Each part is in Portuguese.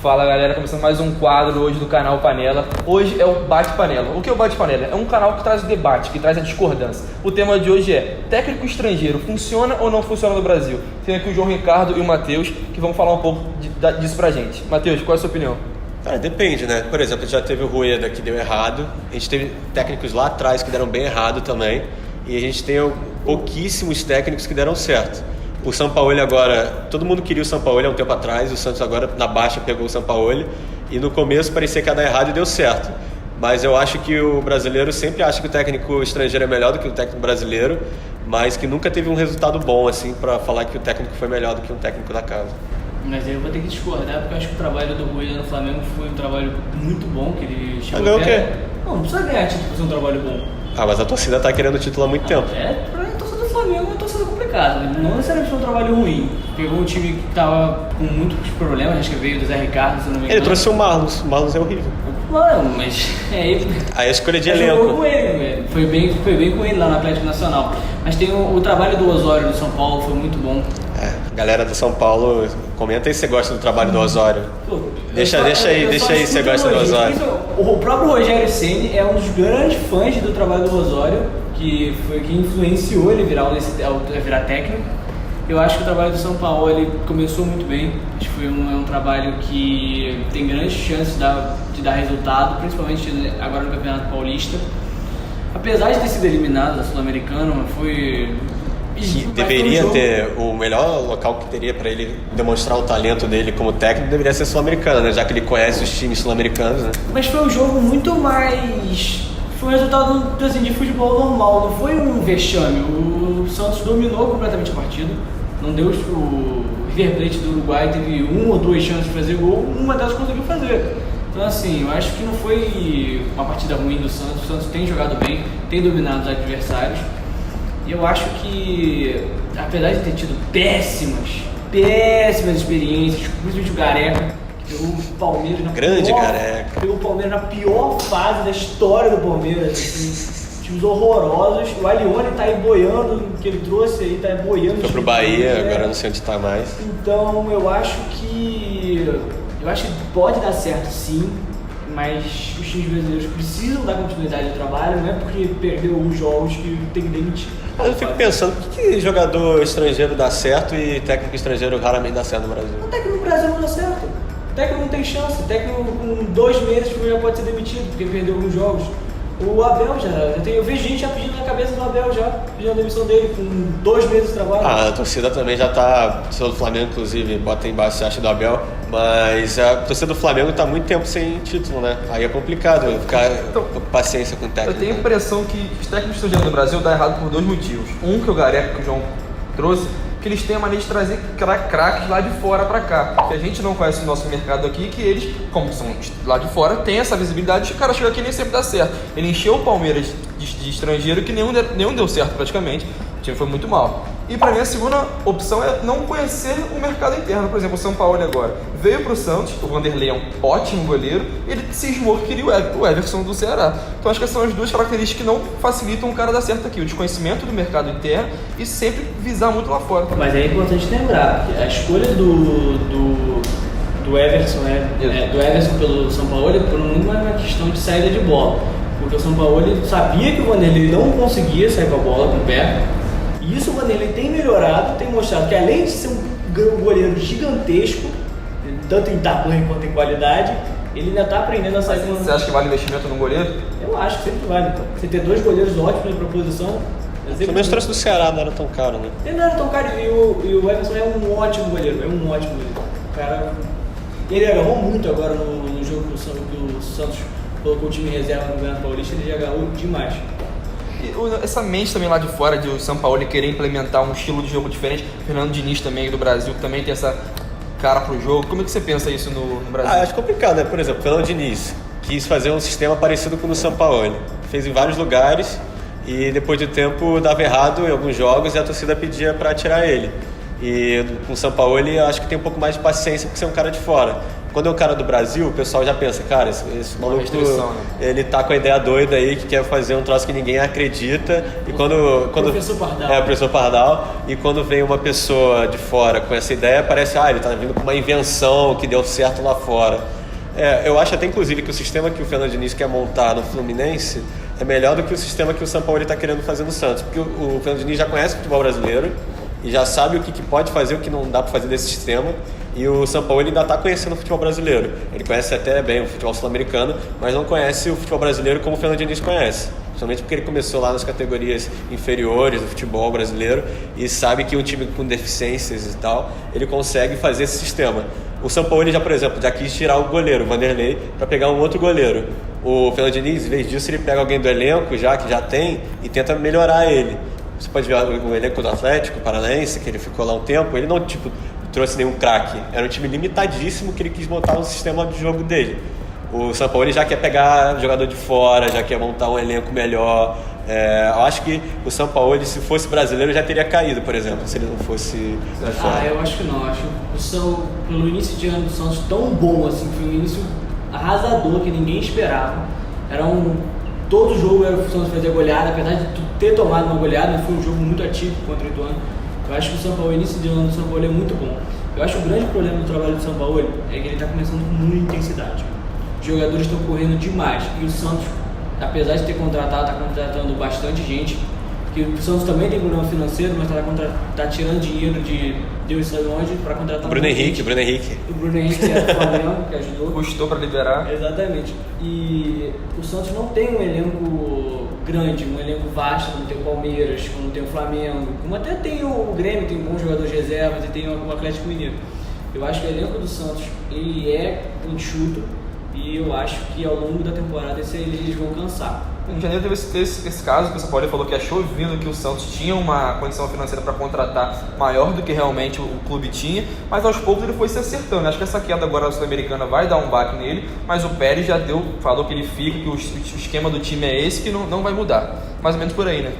Fala galera, começando mais um quadro hoje do canal Panela. Hoje é o Bate Panela. O que é o Bate Panela? É um canal que traz o debate, que traz a discordância. O tema de hoje é: técnico estrangeiro funciona ou não funciona no Brasil? Tem aqui o João Ricardo e o Matheus que vão falar um pouco disso pra gente. Matheus, qual é a sua opinião? Cara, depende, né? Por exemplo, já teve o Rueda que deu errado. A gente teve técnicos lá atrás que deram bem errado também. E a gente tem pouquíssimos técnicos que deram certo. O Sampaoli agora, todo mundo queria o Sampaoli há um tempo atrás, o Santos agora na baixa pegou o Sampaoli e no começo parecia que ia dar errado e deu certo. Mas eu acho que o brasileiro sempre acha que o técnico estrangeiro é melhor do que o técnico brasileiro, mas que nunca teve um resultado bom assim para falar que o técnico foi melhor do que um técnico da casa. Mas aí eu vou ter que discordar, porque eu acho que o trabalho do Rueda no Flamengo foi um trabalho muito bom, que ele chegou ganhou o quê? Não precisa ganhar título pra ser um trabalho bom. Ah, mas a torcida tá querendo o título há muito tempo. Pra torcida do Flamengo é uma torcida complicada, não necessariamente foi um trabalho ruim. Pegou um time que tava com muitos problemas, acho que veio do Zé Ricardo, se não me engano. Ele trouxe o Marlos é horrível. Não, mas aí a escolha de elenco. elenco. Com ele, velho. Foi bem com ele lá no Atlético Nacional. Mas tem o trabalho do Osório do São Paulo, foi muito bom. Galera do São Paulo, comenta aí se você gosta do trabalho do Osório. Pô, deixa aí se você gosta do Osório. O próprio Rogério Ceni é um dos grandes fãs do trabalho do Osório, que foi quem influenciou ele virar técnico. Eu acho que o trabalho do São Paulo ele começou muito bem. Acho que foi um trabalho que tem grandes chances de dar resultado, principalmente agora no Campeonato Paulista. Apesar de ter sido eliminado da Sul-Americana, foi... Que deveria ter o melhor local que teria para ele demonstrar o talento dele como técnico deveria ser sul-americano, né? Já que ele conhece os times sul-americanos, né? Mas foi um jogo muito mais... Foi um resultado assim, de futebol normal, não foi um vexame. O Santos dominou completamente a partida, não deu. O River Plate do Uruguai teve uma ou duas chances de fazer gol, uma delas conseguiu fazer. Então assim, eu acho que não foi uma partida ruim do Santos. O Santos tem jogado bem, tem dominado os adversários. E eu acho que, apesar de ter tido péssimas experiências, principalmente o Gareca, que pegou o Palmeiras na pegou o Palmeiras na pior fase da história do Palmeiras, assim, times horrorosos. O Alione tá aí boiando, que ele trouxe aí, tá aí boiando. Foi pro Bahia, agora não sei onde tá mais. Então eu acho que pode dar certo sim, mas os times brasileiros precisam dar continuidade ao trabalho, não é porque perdeu alguns jogos que tem que demitir. Mas eu fico pensando, por que jogador estrangeiro dá certo e técnico estrangeiro raramente dá certo no Brasil? O técnico no Brasil não dá certo. O técnico não tem chance. O técnico com 2 meses já pode ser demitido, porque perdeu alguns jogos. O Abel eu vejo gente já pedindo na cabeça do Abel pedindo a demissão dele com 2 meses de trabalho. A torcida também já tá, a torcida do Flamengo inclusive, bota aí embaixo se acha do Abel, mas a torcida do Flamengo tá muito tempo sem título, né? Aí é complicado ficar com paciência com o técnico. Eu tenho a impressão que os técnicos estrangeiros no Brasil dão errado por 2 motivos. Um, que o Gareca, que o João trouxe, que eles têm a maneira de trazer craques lá de fora pra cá. Que a gente não conhece o nosso mercado aqui, que eles, como são lá de fora, têm essa visibilidade e o cara chega aqui e nem sempre dá certo. Ele encheu o Palmeiras de estrangeiro que nenhum deu certo praticamente. O time foi muito mal. E pra mim a segunda opção é não conhecer o mercado interno. Por exemplo, o São Paulo agora veio pro Santos, o Vanderlei é um ótimo goleiro, ele cismou que queria o Everson do Ceará. Então acho que são as duas características que não facilitam o cara dar certo aqui: o desconhecimento do mercado interno e sempre visar muito lá fora. Mas é importante lembrar que a escolha do Everson, do Everson pelo São Paulo é por uma questão de saída de bola. Porque o São Paulo sabia que o Vanderlei não conseguia sair com a bola com o pé. E isso o Vanderlei tem melhorado, tem mostrado que além de ser um goleiro gigantesco, tanto em tamanho quanto em qualidade, ele ainda está aprendendo a sair com... Você acha que vale investimento no goleiro? Eu acho que sempre vale. Você ter 2 goleiros ótimos para a posição... Pelo menos trouxe do Ceará, não era tão caro, né? Ele não era tão caro e o Everson é um ótimo goleiro, O cara... Ele agarrou muito agora no jogo que o Santos colocou o time em reserva no Campeonato Paulista, ele já agarrou demais. E essa mente também lá de fora de o São Paulo querer implementar um estilo de jogo diferente, Fernando Diniz também do Brasil, que também tem essa cara pro jogo. Como é que você pensa isso no Brasil? Acho complicado, né? Por exemplo, Fernando Diniz quis fazer um sistema parecido com o do São Paulo. Fez em vários lugares e depois de tempo dava errado em alguns jogos e a torcida pedia para tirar ele. E com o São Paulo eu acho que tem um pouco mais de paciência porque você é um cara de fora. Quando é um cara do Brasil, o pessoal já pensa, cara, esse maluco, restrição, né? ele tá com a ideia doida aí que quer fazer um troço que ninguém acredita. E quando Professor Pardal. É, o professor Pardal. E quando vem uma pessoa de fora com essa ideia, parece, ele tá vindo com uma invenção que deu certo lá fora. Eu acho até, inclusive, que o sistema que o Fernando Diniz quer montar no Fluminense é melhor do que o sistema que o Sampaoli está querendo fazer no Santos. Porque o Fernando Diniz já conhece o futebol brasileiro e já sabe o que pode fazer, o que não dá para fazer desse sistema. E o Sampaoli ainda está conhecendo o futebol brasileiro. Ele conhece até bem o futebol sul-americano, mas não conhece o futebol brasileiro como o Fernando Diniz conhece. Principalmente porque ele começou lá nas categorias inferiores do futebol brasileiro e sabe que um time com deficiências e tal, ele consegue fazer esse sistema. O Sampaoli já, por exemplo, já quis tirar o goleiro, o Vanderlei, para pegar um outro goleiro. O Fernando Diniz, em vez disso, ele pega alguém do elenco que já tem e tenta melhorar ele. Você pode ver o elenco do Atlético Paranaense, que ele ficou lá um tempo, ele não trouxe nenhum craque. Era um time limitadíssimo que ele quis montar um sistema de jogo dele. O Sampaoli já quer pegar jogador de fora, já quer montar um elenco melhor. Eu acho que o Sampaoli, se fosse brasileiro, já teria caído, por exemplo, se ele não fosse de fora. Eu acho que não. Acho que pelo início de ano do Santos tão bom, assim, foi um início arrasador que ninguém esperava. Todo jogo era o Santos fazer goleada, apesar de ter tomado uma goleada, foi um jogo muito atípico contra o Ituano. Eu acho que o início de ano do Sampaoli é muito bom. Eu acho que o grande problema do trabalho do Sampaoli é que ele está começando com muita intensidade. Os jogadores estão correndo demais e o Santos, apesar de ter contratado, está contratando bastante gente, que o Santos também tem problema financeiro, mas está tirando dinheiro de Deus sabe onde para contratar o Bruno Henrique. O Bruno Henrique é do Flamengo, que ajudou. Custou para liberar. Exatamente. E o Santos não tem um elenco grande, um elenco vasto, como tem o Palmeiras, como tem o Flamengo, como até tem o Grêmio, tem bons jogadores de reservas e tem o Atlético Mineiro. Eu acho que o elenco do Santos ele é enxuto e eu acho que ao longo da temporada eles vão cansar. Em janeiro teve esse caso que o Sampaoli falou que achou vindo que o Santos tinha uma condição financeira para contratar maior do que realmente o clube tinha, mas aos poucos ele foi se acertando. Acho que essa queda agora da Sul-Americana vai dar um baque nele, mas o Pérez já falou que ele fica, que o esquema do time é esse, que não vai mudar. Mais ou menos por aí, né?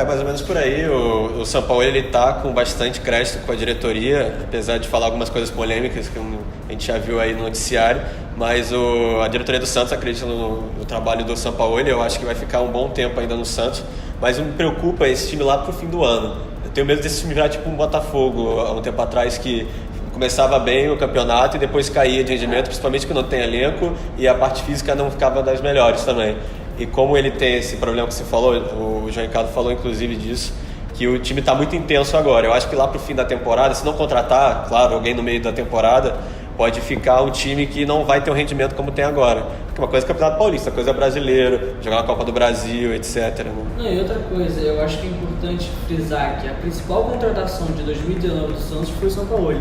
Mais ou menos por aí. O Sampaoli ele tá com bastante crédito com a diretoria, apesar de falar algumas coisas polêmicas que a gente já viu aí no noticiário, mas a diretoria do Santos acredita no trabalho do Sampaoli. Eu acho que vai ficar um bom tempo ainda no Santos, mas me preocupa esse time lá pro fim do ano. Eu tenho medo desse time virar tipo um Botafogo, há um tempo atrás, que começava bem o campeonato e depois caía de rendimento, principalmente que não tem elenco e a parte física não ficava das melhores também. E como ele tem esse problema que você falou, o João Ricardo falou inclusive disso, que o time está muito intenso agora. Eu acho que lá pro fim da temporada, se não contratar, claro, alguém no meio da temporada, pode ficar um time que não vai ter um rendimento como tem agora. Porque uma coisa é Campeonato Paulista, coisa é brasileiro, jogar na Copa do Brasil, etc. E outra coisa, eu acho que é importante frisar que a principal contratação de 2019 do Santos foi o Sampaoli.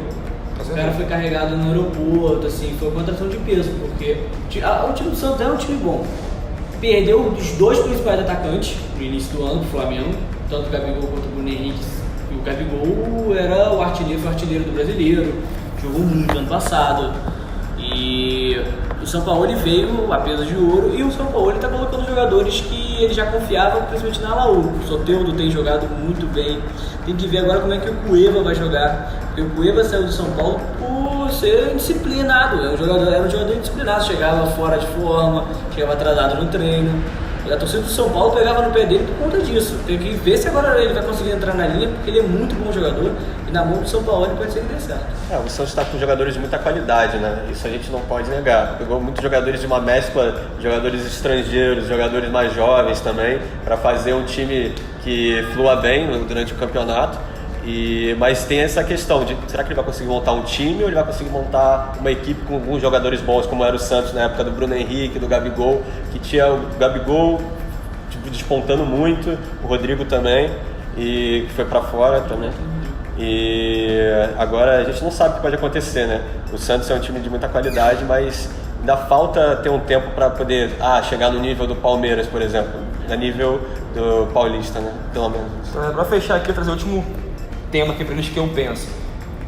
O cara foi carregado no aeroporto, assim, foi uma contratação de peso, porque o time do Santos é um time bom. Perdeu os dois principais atacantes no início do ano do Flamengo, tanto o Gabigol quanto o Bruno Henrique. E o Gabigol era o artilheiro do Brasileiro, jogou muito ano passado. E o Sampaoli veio a peso de ouro e o Sampaoli está colocando jogadores que ele já confiava, principalmente na Laú. O Soteldo tem jogado muito bem. Tem que ver agora como é que o Cueva vai jogar. Porque o Cueva saiu do São Paulo por ser indisciplinado. Era um jogador indisciplinado, chegava fora de forma, chegava atrasado no treino. E a torcida do São Paulo pegava no pé dele por conta disso. Tem que ver se agora ele vai conseguir entrar na linha, porque ele é muito bom jogador e na mão do São Paulo pode ser que dê certo. O Santos está com jogadores de muita qualidade, né? Isso a gente não pode negar. Pegou muitos jogadores de uma mescla, jogadores estrangeiros, jogadores mais jovens também, para fazer um time que flua bem durante o campeonato. Mas tem essa questão de será que ele vai conseguir montar um time ou ele vai conseguir montar uma equipe com alguns jogadores bons, como era o Santos na época do Bruno Henrique, do Gabigol, que tinha o Gabigol despontando muito, o Rodrigo também, e que foi para fora também. E agora a gente não sabe o que pode acontecer, né? O Santos é um time de muita qualidade, mas ainda falta ter um tempo para poder chegar no nível do Palmeiras, por exemplo, no nível do Paulista, né? Pelo menos. Para fechar aqui, eu trazer o último tema aqui para eles que eu penso.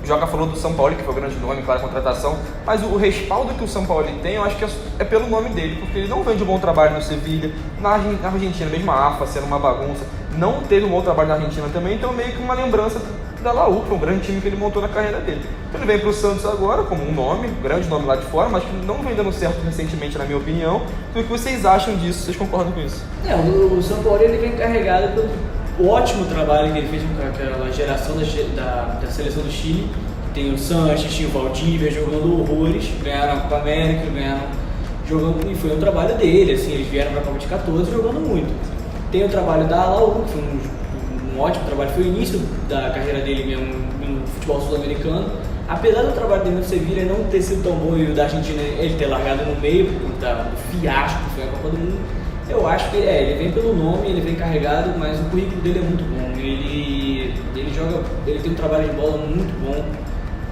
O Joca falou do São Paulo, que foi o grande nome, claro, a contratação, mas o respaldo que o São Paulo tem, eu acho que é pelo nome dele, porque ele não vem de um bom trabalho no Sevilha, na Argentina, mesmo a AFA sendo uma bagunça, não teve um bom trabalho na Argentina também, então meio que uma lembrança da Laú, que foi um grande time que ele montou na carreira dele. Então ele vem pro Santos agora como um nome, um grande nome lá de fora, mas que não vem dando certo recentemente, na minha opinião. Então o que vocês acham disso? Vocês concordam com isso? O São Paulo ele vem carregado pelo ótimo trabalho que ele fez com aquela geração da seleção do Chile. Tem o Sanches, tinha o Valdívia jogando horrores, ganharam a Copa América, jogando, e foi um trabalho dele, assim, eles vieram para a Copa de 14 jogando muito. Tem o trabalho da Laú, que foi um ótimo trabalho, foi o início da carreira dele mesmo no futebol sul-americano. Apesar do trabalho dele no Sevilha não ter sido tão bom e o da Argentina ele ter largado no meio por conta do fiasco que foi a Copa do Mundo, eu acho que ele vem pelo nome, ele vem carregado, mas o currículo dele é muito bom. Ele tem um trabalho de bola muito bom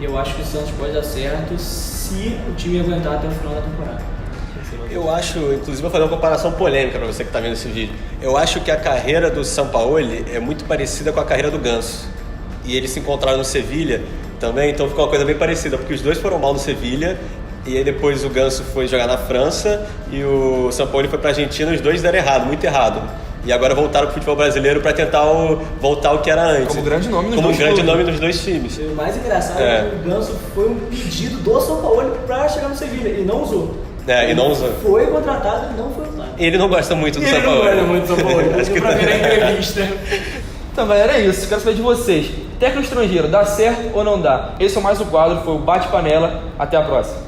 e eu acho que o Santos pode dar certo se o time aguentar até o final da temporada. Eu acho, inclusive vou fazer uma comparação polêmica para você que está vendo esse vídeo. Eu acho que a carreira do Sampaoli é muito parecida com a carreira do Ganso. E eles se encontraram no Sevilha também, então ficou uma coisa bem parecida, porque os dois foram mal no Sevilha, e aí depois o Ganso foi jogar na França e o Sampaoli foi para a Argentina, os dois deram errado, muito errado. E agora voltaram pro futebol brasileiro para tentar voltar ao que era antes. Como grande nome nos dois times. O mais engraçado é que o Ganso foi um pedido do São Paulo para chegar no Sevilha e não usou. E não usou. Foi contratado e não foi usado. Ele não gosta muito do São Paulo. Ele não gosta muito do São Paulo. Acho que pra ver na entrevista. Então, galera, é isso. Quero saber de vocês. Técnico estrangeiro, dá certo ou não dá? Esse é mais o quadro, foi o Bate Panela. Até a próxima.